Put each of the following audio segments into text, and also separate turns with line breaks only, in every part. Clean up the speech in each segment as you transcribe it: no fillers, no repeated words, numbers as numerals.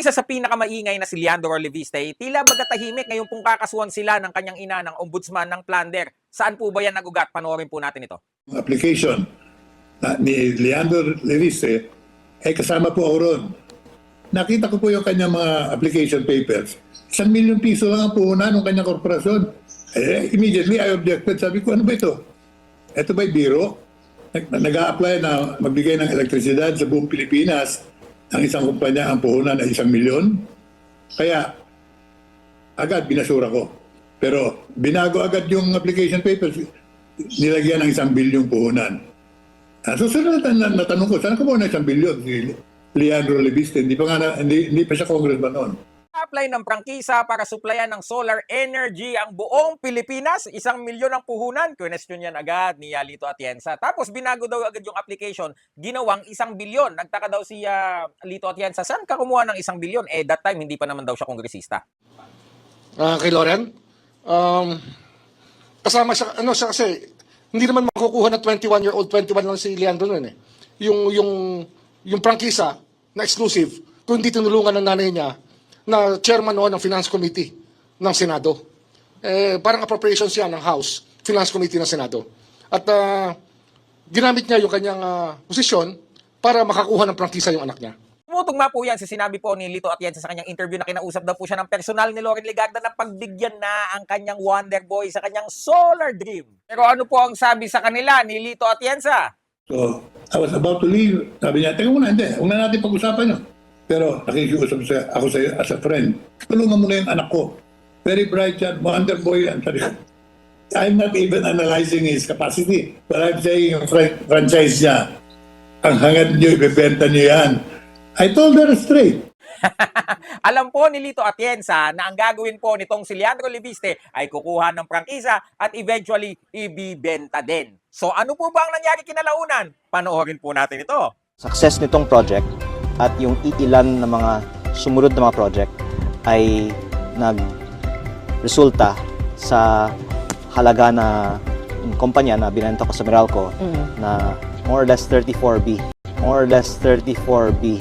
isa sa pinakamaingay na si Leandro Leviste, tila baga tahimik ngayon pong kakasuhan sila ng kanyang ina ng ombudsman ng Plunder. Saan po ba yan nagugat? Panoorin po natin ito.
Application ni Leandro Leviste ay kasama po ako ron. Nakita ko po yung kanyang mga application papers. 1 milyon piso lang ang puhunan ng kanyang korporasyon. Immediately, I objected. Sabi ko, ano ba ito? Ito ba'y biro? Nag-a-apply na magbigay ng elektrisidad sa buong Pilipinas ang isang kumpanya ang puhunan ay 1 milyon. Kaya, agad binasura ko. Pero binago agad yung application papers, nilagyan ng 1 bilyong puhunan. Susunod na tanong ko, saan ko muna 1 bilyon? Si Leandro Leviste, hindi pa siya congressman noon.
Apply ng prangkisa para suplayan ng solar energy ang buong Pilipinas. 1 milyon ang puhunan. Question yan agad ni Lito Atienza. Tapos binago daw agad yung application, ginawang 1 bilyon. Nagtaka daw si Lito Atienza, saan ka kumuha ng 1 bilyon? That time, hindi pa naman daw siya kongresista.
Kay Loren, kasama siya, siya kasi, hindi naman makukuha ng 21-year-old, 21 lang si Leandro nun eh. Yung prangkisa na exclusive, kung hindi tinulungan ng nanay niya, na chairman noon ng Finance Committee ng Senado. Parang appropriations yan ng House, Finance Committee ng Senado. At ginamit niya yung kanyang posisyon para makakuha ng prangkisa yung anak niya.
Tumutugma po yan sa sinabi po ni Lito Atienza sa kanyang interview na kinausap daw po siya ng personal ni Loren Legarda na pagbigyan na ang kanyang Wonder Boy sa kanyang solar dream. Pero ano po ang sabi sa kanila ni Lito Atienza?
So, I was about to leave. Sabi niya, teka muna, hindi. Huwag na natin pag-usapan yun. Pero nakikiusap ako sa iyo as a friend. Tulungan mo na yung anak ko. Very bright yan, wonder boy yan. I'm not even analyzing his capacity. But I'm saying yung franchise niya, ang hangad niyo, ibebenta niyo yan. I told her straight.
Alam po ni Lito Atienza na ang gagawin po nitong si Leandro Leviste ay kukuha ng prangkisa at eventually ibibenta din. So ano po ba ang nangyari kinalaunan? Panoorin po natin ito.
Success nitong project at yung ilan na mga sumunod na mga project ay nagresulta sa halaga na kumpanya na binenta ko sa Meralco na more or less 34B. More or less 34B.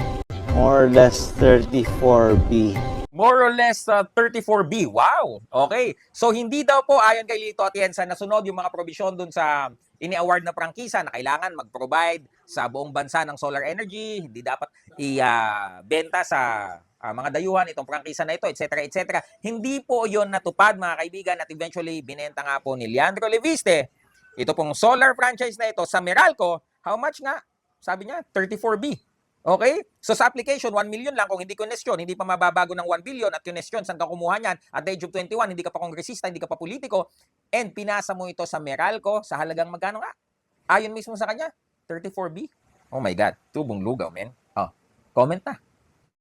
More or less 34B.
More or less 34B. Wow! Okay. So hindi daw po ayon kay Lito Atienza nasunod yung mga probisyon dun sa ini-award na prangkisa na kailangan mag-provide sa buong bansa ng solar energy, hindi dapat i-benta sa mga dayuhan itong prangkisa na ito, etc. etc. Hindi po yon natupad mga kaibigan at eventually binenta nga po ni Leandro Leviste ito pong solar franchise na ito sa Meralco. How much nga? Sabi niya, 34B. Okay? So sa application, 1 million lang kung hindi question, hindi pa mababago ng 1 billion at question, saan ka kumuha niyan? At the age of 21, hindi ka pa kongresista, hindi ka pa politiko, and pinasa mo ito sa Meralco sa halagang magkano nga? Ayon mismo sa kanya, 34B. Oh my God, tubong lugaw, men. Oh, comment na.